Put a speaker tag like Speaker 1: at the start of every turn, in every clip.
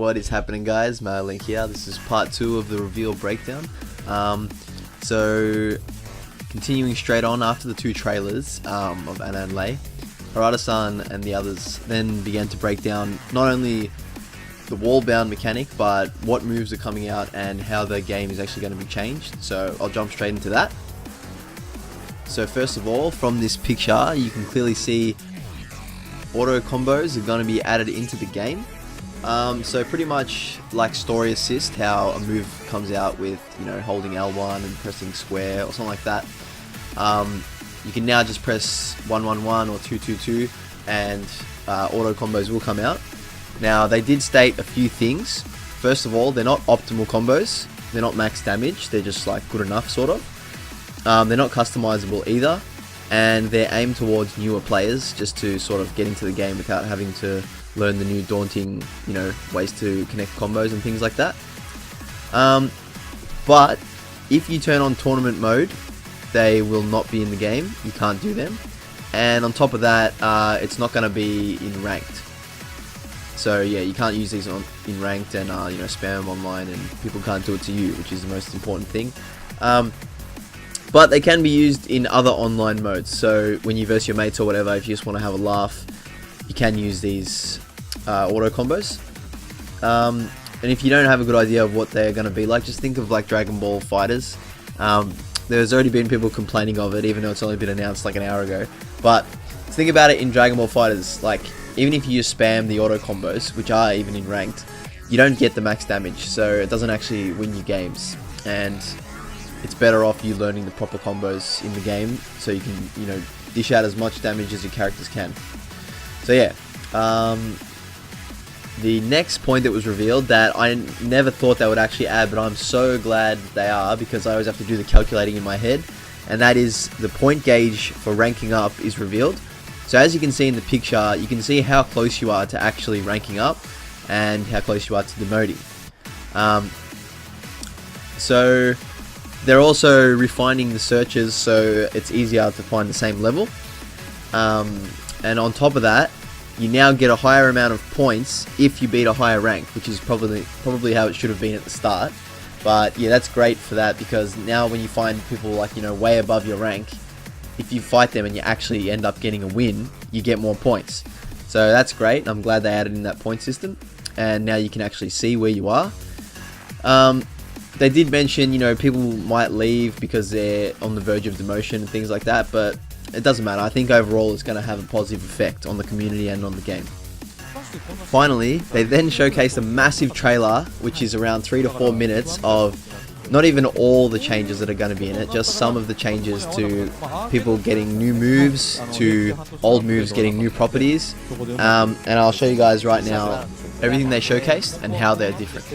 Speaker 1: What is happening, guys? Mellowlink here. This is part 2 of the reveal breakdown. So continuing straight on after the 2 trailers of Anna and Lei, Harada-san and the others then began to break down not only the wall bound mechanic, but what moves are coming out and how the game is actually going to be changed. So I'll jump straight into that. So first of all, from this picture you can clearly see auto combos are going to be added into the game. So pretty much like story assist, how a move comes out with, holding L1 and pressing square or something like that. You can now just press 111 or 222 and auto combos will come out. Now they did state a few things. First of all, they're not optimal combos, they're not max damage, they're just like good enough sort of. They're not customizable either, and they're aimed towards newer players just to sort of get into the game without having to learn the new daunting, ways to connect combos and things like that. But if you turn on tournament mode, they will not be in the game. You can't do them, and on top of that, it's not going to be in ranked. So yeah, you can't use these in ranked and spam them online, and people can't do it to you, which is the most important thing. But they can be used in other online modes. So when you verse your mates or whatever, if you just want to have a laugh, you can use these auto combos. And if you don't have a good idea of what they're going to be like, just think of like Dragon Ball Fighters. There's already been people complaining of it, even though it's only been announced like an hour ago. But think about it in Dragon Ball Fighters, like even if you just spam the auto combos, which are even in ranked, you don't get the max damage, so it doesn't actually win you games. And it's better off you learning the proper combos in the game, so you can, dish out as much damage as your characters can. So yeah, the next point that was revealed that I never thought they would actually add, but I'm so glad they are, because I always have to do the calculating in my head, and that is the point gauge for ranking up is revealed. So as you can see in the picture, you can see how close you are to actually ranking up and how close you are to demoting. So they're also refining the searches so it's easier to find the same level. And on top of that, you now get a higher amount of points if you beat a higher rank, which is probably how it should have been at the start. But yeah, that's great for that, because now when you find people like, way above your rank, if you fight them and you actually end up getting a win, you get more points. So that's great. I'm glad they added in that point system, and now you can actually see where you are. They did mention, people might leave because they're on the verge of demotion and things like that, but it doesn't matter. I think overall it's going to have a positive effect on the community and on the game. Finally, they then showcased a massive trailer, which is around 3 to 4 minutes of not even all the changes that are going to be in it, just some of the changes to people getting new moves, to old moves getting new properties. And I'll show you guys right now everything they showcased and how they're different.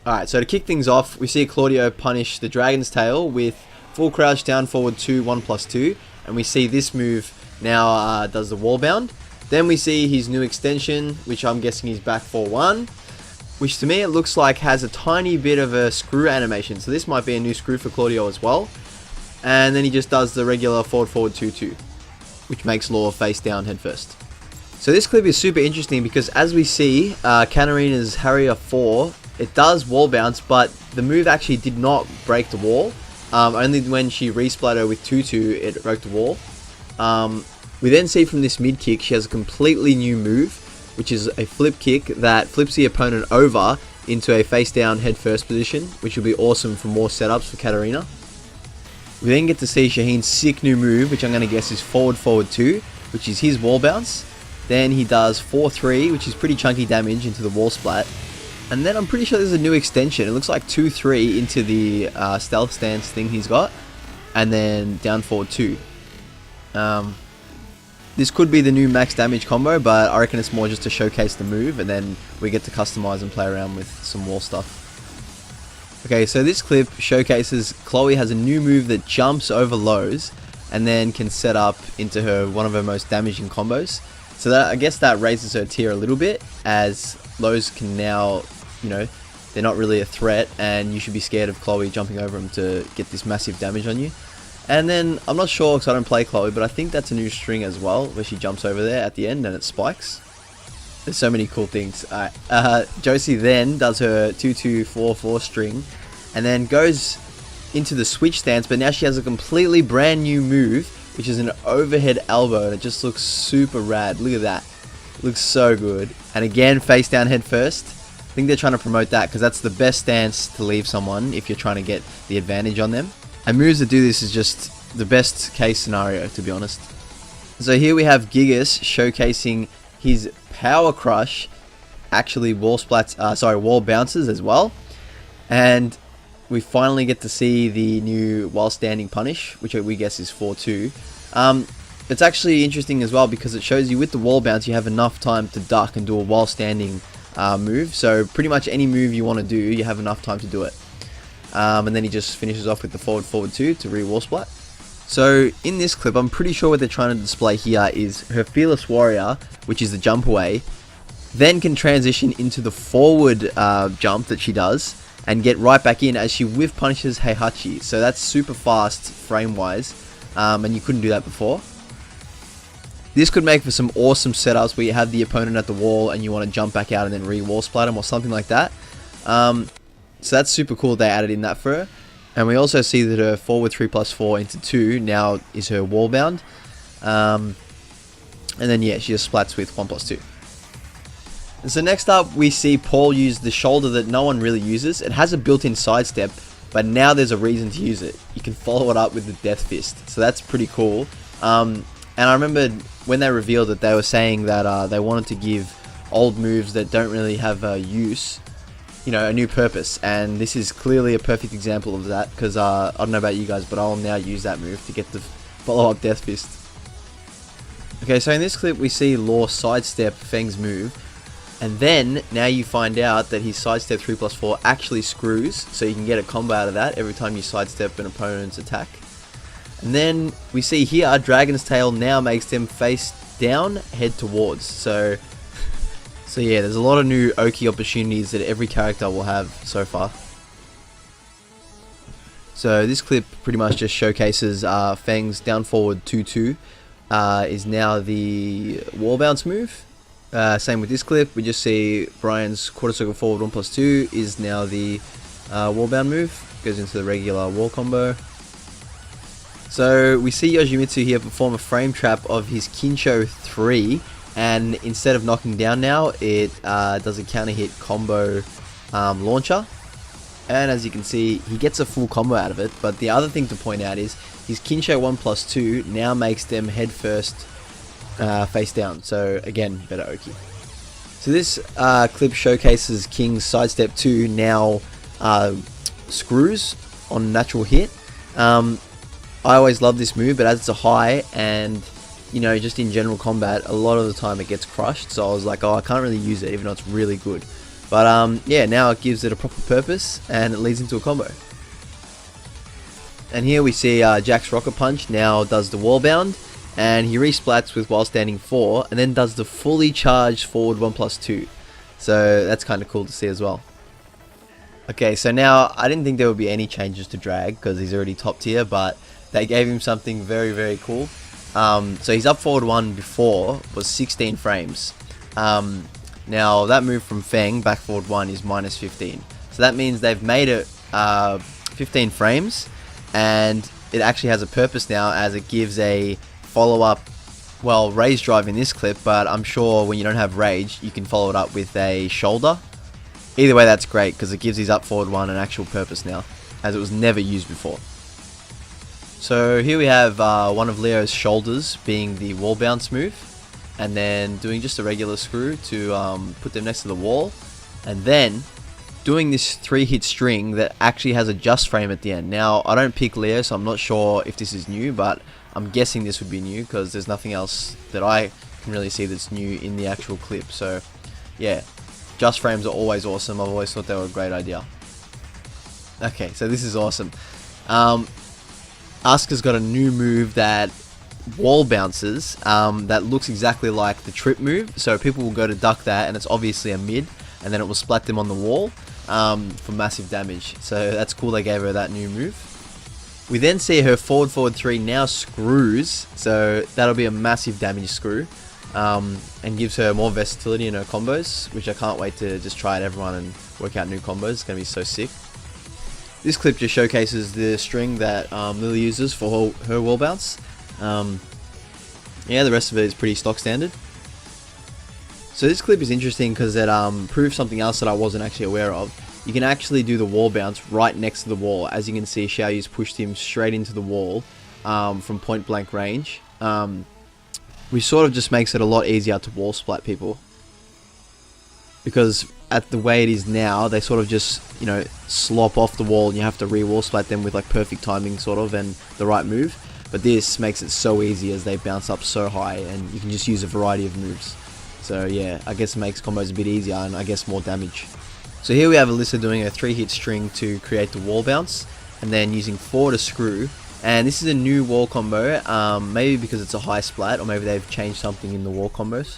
Speaker 1: Alright, so to kick things off, we see Claudio punish the Dragon's Tail with full crouch down forward 2, 1+2, and we see this move now does the wall bound. Then we see his new extension, which I'm guessing is back 4-1, which to me it looks like has a tiny bit of a screw animation, so this might be a new screw for Claudio as well. And then he just does the regular forward 2-2, which makes Law face down head first. So this clip is super interesting because as we see, Katarina's Harrier 4, it does wall bounce, but the move actually did not break the wall. Only when she resplat her with 2-2 it broke the wall. We then see from this mid kick she has a completely new move, which is a flip kick that flips the opponent over into a face down head first position, which will be awesome for more setups for Katarina. We then get to see Shaheen's sick new move, which I'm going to guess is forward 2, which is his wall bounce. Then he does 4-3, which is pretty chunky damage into the wall splat. And then I'm pretty sure there's a new extension. It looks like 2-3 into the stealth stance thing he's got. And then down forward 2. This could be the new max damage combo, but I reckon it's more just to showcase the move, and then we get to customize and play around with some wall stuff. Okay, so this clip showcases Chloe has a new move that jumps over lows and then can set up into one of her most damaging combos. So that, I guess that raises her tier a little bit, as lows can now, they're not really a threat, and you should be scared of Chloe jumping over them to get this massive damage on you. And then, I'm not sure because I don't play Chloe, but I think that's a new string as well, where she jumps over there at the end and it spikes. There's so many cool things. Josie then does her 2-2-4-4 string, and then goes into the switch stance, but now she has a completely brand new move, which is an overhead elbow, and it just looks super rad. Look at that. Looks so good. And again, face down head first. I think they're trying to promote that because that's the best stance to leave someone if you're trying to get the advantage on them. And moves that do this is just the best case scenario, to be honest. So here we have Gigas showcasing his Power Crush, actually wall bounces as well. And we finally get to see the new while standing punish, which we guess is 4-2. It's actually interesting as well because it shows you with the wall bounce you have enough time to duck and do a while standing move. So pretty much any move you want to do, you have enough time to do it. And then he just finishes off with the forward 2 to re-wall splat. So in this clip, I'm pretty sure what they're trying to display here is her Fearless Warrior, which is the jump away, then can transition into the forward jump that she does and get right back in as she whiff punishes Heihachi. So that's super fast frame wise, and you couldn't do that before. This could make for some awesome setups where you have the opponent at the wall and you want to jump back out and then re-wall splat them or something like that. So that's super cool they added in that for her. And we also see that her forward 3+4 into 2 now is her wall bound. And then yeah, she just splats with 1+2. And so next up we see Paul use the shoulder that no one really uses. It has a built-in sidestep, but now there's a reason to use it. You can follow it up with the Death Fist. So that's pretty cool. And I remember when they revealed it, they were saying that they wanted to give old moves that don't really have a use, you know, a new purpose. And this is clearly a perfect example of that because I don't know about you guys, but I'll now use that move to get the follow-up Death Fist. Okay, so in this clip we see Law sidestep Feng's move, and then now you find out that his sidestep 3+4 actually screws, so you can get a combo out of that every time you sidestep an opponent's attack. And then we see here, Dragon's Tail now makes them face down, head towards. So yeah, there's a lot of new Oki opportunities that every character will have so far. So this clip pretty much just showcases Feng's down forward 2-2 is now the wall bounce move. Same with this clip, we just see Brian's quarter circle forward 1+2 is now the wall bound move, goes into the regular wall combo. So we see Yoshimitsu here perform a frame trap of his Kinsho 3, and instead of knocking down now, it does a counter hit combo launcher. And as you can see, he gets a full combo out of it. But the other thing to point out is his Kinsho 1+2 now makes them head first face down. So again, better Oki. So this clip showcases King's sidestep 2 now screws on natural hit. I always love this move, but as it's a high and, you know, just in general combat, a lot of the time it gets crushed. So I was like, oh, I can't really use it, even though it's really good. But yeah, now it gives it a proper purpose and it leads into a combo. And here we see Jack's Rocket Punch now does the wall bound, and he resplats with while standing 4, and then does the fully charged forward 1+2. So that's kind of cool to see as well. Okay, so now I didn't think there would be any changes to drag because he's already top tier, but they gave him something very, very cool. So his up forward 1 before was 16 frames. Now that move from Feng, back forward 1, is -15. So that means they've made it 15 frames, and it actually has a purpose now as it gives a follow-up, well, rage drive in this clip, but I'm sure when you don't have rage, you can follow it up with a shoulder. Either way, that's great because it gives his up forward 1 an actual purpose now, as it was never used before. So here we have one of Leo's shoulders being the wall bounce move, and then doing just a regular screw to put them next to the wall, and then doing this 3-hit string that actually has a just frame at the end. Now, I don't pick Leo, so I'm not sure if this is new, but I'm guessing this would be new because there's nothing else that I can really see that's new in the actual clip. So yeah, just frames are always awesome. I've always thought they were a great idea. Okay, so this is awesome. Asuka's got a new move that wall bounces that looks exactly like the trip move, so people will go to duck that, and it's obviously a mid, and then it will splat them on the wall for massive damage. So that's cool they gave her that new move. We then see her forward 3 now screws, so that'll be a massive damage screw. and gives her more versatility in her combos, which I can't wait to just try out everyone and work out new combos. It's going to be so sick. This clip just showcases the string that Lily uses for her wall bounce. Yeah, the rest of it is pretty stock standard. So this clip is interesting because it proves something else that I wasn't actually aware of. You can actually do the wall bounce right next to the wall. As you can see, Xiaoyu's pushed him straight into the wall from point blank range. Which sort of just makes it a lot easier to wall splat people. Because at the way it is now, they sort of just, you know, slop off the wall and you have to re-wall splat them with like perfect timing sort of and the right move. But this makes it so easy as they bounce up so high and you can just use a variety of moves. So yeah, I guess it makes combos a bit easier and I guess more damage. So here we have Alyssa doing a 3-hit string to create the wall bounce and then using 4 to screw. And this is a new wall combo, maybe because it's a high splat or maybe they've changed something in the wall combos.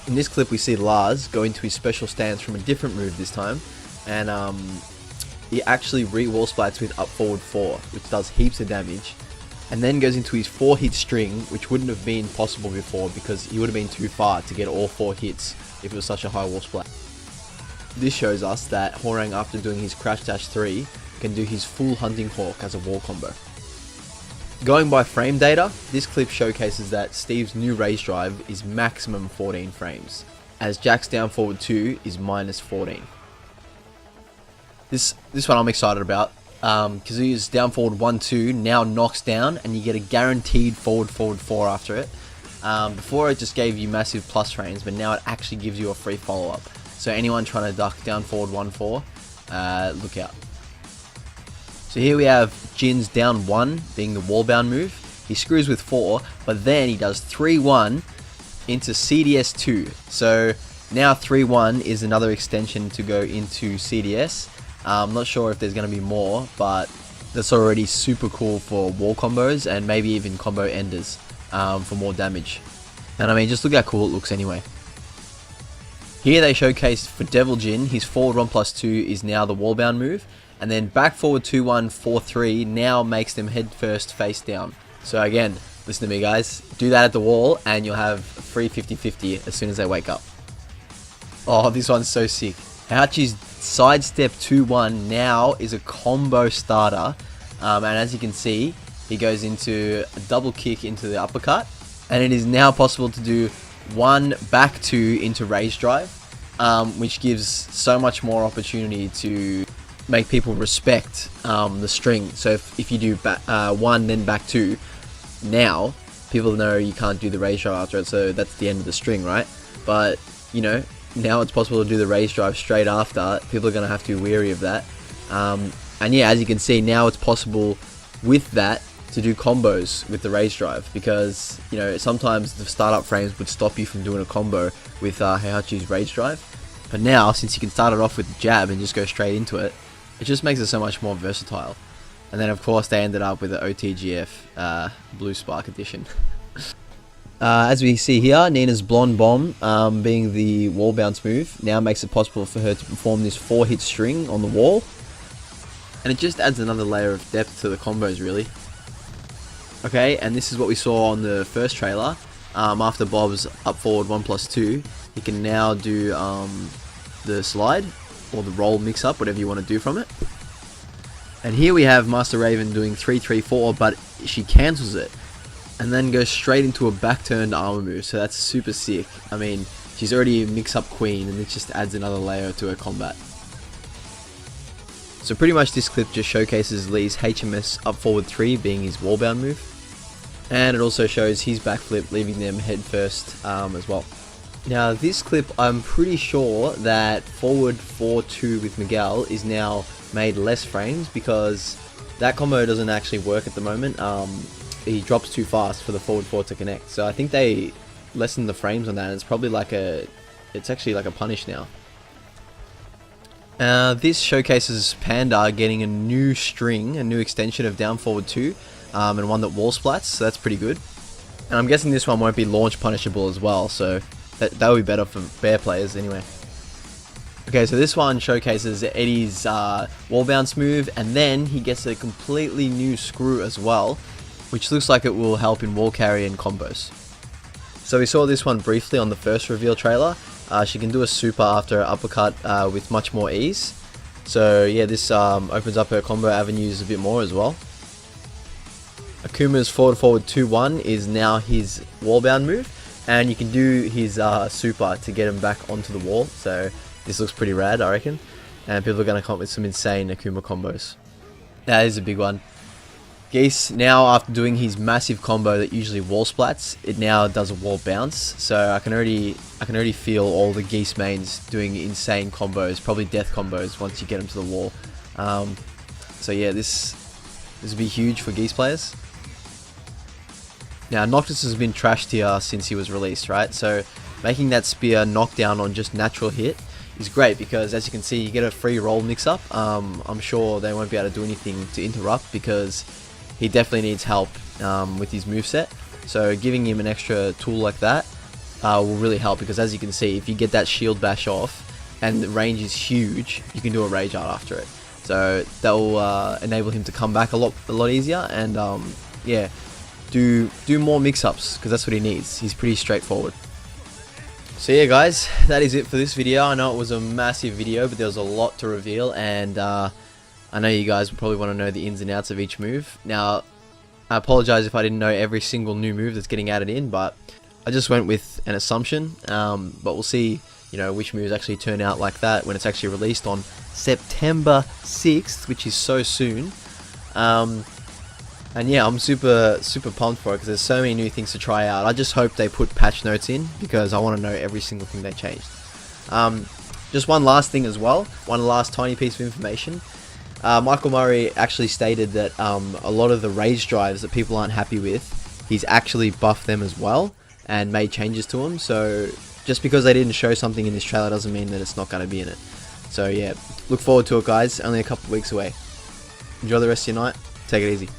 Speaker 1: In this clip we see Lars go into his special stance from a different move this time, and he actually re-wall splats with up forward 4, which does heaps of damage, and then goes into his 4-hit string, which wouldn't have been possible before because he would have been too far to get all 4 hits if it was such a high wall splat. This shows us that Hwoarang, after doing his crash dash 3, can do his full hunting hawk as a wall combo. Going by frame data, this clip showcases that Steve's new raise drive is maximum 14 frames, as Jack's down forward 2 is minus 14. This one I'm excited about, because his down forward 1-2 now knocks down and you get a guaranteed forward 4 after it. Before it just gave you massive plus frames, but now it actually gives you a free follow up. So anyone trying to duck down forward 1-4, look out. So here we have Jin's down 1 being the wall bound move. He screws with 4, but then he does 3-1 into CDS 2. So now 3-1 is another extension to go into CDS. I'm not sure if there's going to be more, but that's already super cool for wall combos and maybe even combo enders for more damage. And I mean, just look how cool it looks anyway. Here they showcased for Devil Jin, his forward 1+2 is now the wall bound move. And then back forward 2-1, 4-3 now makes them head first face down. So again, listen to me guys, do that at the wall and you'll have free 50-50 as soon as they wake up. Oh, this one's so sick. Heihachi's sidestep 2-1 now is a combo starter. And as you can see, he goes into a double kick into the uppercut. And it is now possible to do 1 back 2 into raise drive, which gives so much more opportunity to make people respect the string. So if you do 1 then back 2, now people know you can't do the raise drive after it, so that's the end of the string, right? But you know, now it's possible to do the raise drive straight after. People are going to have to be wary of that. And yeah, as you can see, now it's possible with that to do combos with the raise drive, because you know sometimes the startup frames would stop you from doing a combo with Heihachi's raise drive. But now, since you can start it off with the jab and just go straight into it, it just makes it so much more versatile. And then of course they ended up with the OTGF Blue Spark edition. As we see here, Nina's Blonde Bomb being the wall bounce move now makes it possible for her to perform this 4-hit string on the wall. And it just adds another layer of depth to the combos really. Okay, and this is what we saw on the first trailer. After Bob's up forward 1+2, he can now do the slide or the roll mix up, whatever you want to do from it. And here we have Master Raven doing 3-3-4, but she cancels it and then goes straight into a back turned armor move, so that's super sick. I mean, she's already a mix up queen and it just adds another layer to her combat. So pretty much this clip just showcases Lee's HMS up forward 3 being his wall bound move, and it also shows his backflip leaving them head first as well. Now this clip, I'm pretty sure that forward 4-2 with Miguel is now made less frames because that combo doesn't actually work at the moment. He drops too fast for the forward 4 to connect, so I think they lessened the frames on that, and it's probably like it's actually like a punish now. This showcases Panda getting a new string, a new extension of down forward 2, and one that wall splats, so that's pretty good. And I'm guessing this one won't be launch punishable as well, so that would be better for bear players anyway. Okay, so this one showcases Eddie's wall bounce move, and then he gets a completely new screw as well, which looks like it will help in wall carry and combos. So we saw this one briefly on the first reveal trailer. She can do a super after her uppercut with much more ease. So yeah, this opens up her combo avenues a bit more as well. Akuma's forward 2-1 is now his wall-bound move, and you can do his super to get him back onto the wall. So this looks pretty rad, I reckon, and people are going to come up with some insane Akuma combos. That is a big one. Geese, now after doing his massive combo that usually wall splats, it now does a wall bounce. So I can already feel all the Geese mains doing insane combos, probably death combos once you get them to the wall. So yeah, this will be huge for Geese players. Now Noctis has been trashed here since he was released, right? So making that spear knockdown on just natural hit is great, because as you can see, you get a free roll mix-up. I'm sure they won't be able to do anything to interrupt, because he definitely needs help with his moveset. So giving him an extra tool like that will really help, because as you can see, if you get that shield bash off and the range is huge, you can do a rage art after it. So that will enable him to come back a lot easier, and yeah, do more mix-ups, because that's what he needs. He's pretty straightforward. So yeah guys, that is it for this video. I know it was a massive video, but there was a lot to reveal, and I know you guys would probably want to know the ins and outs of each move. Now, I apologize if I didn't know every single new move that's getting added in, but I just went with an assumption. But we'll see, you know, which moves actually turn out like that when it's actually released on September 6th, which is so soon. And yeah, I'm super pumped for it, because there's so many new things to try out. I just hope they put patch notes in, because I want to know every single thing they changed. Just one last thing as well, one last tiny piece of information. Michael Murray actually stated that a lot of the rage drives that people aren't happy with, he's actually buffed them as well and made changes to them. So just because they didn't show something in this trailer doesn't mean that it's not going to be in it. So yeah, look forward to it guys, only a couple of weeks away. Enjoy the rest of your night, take it easy.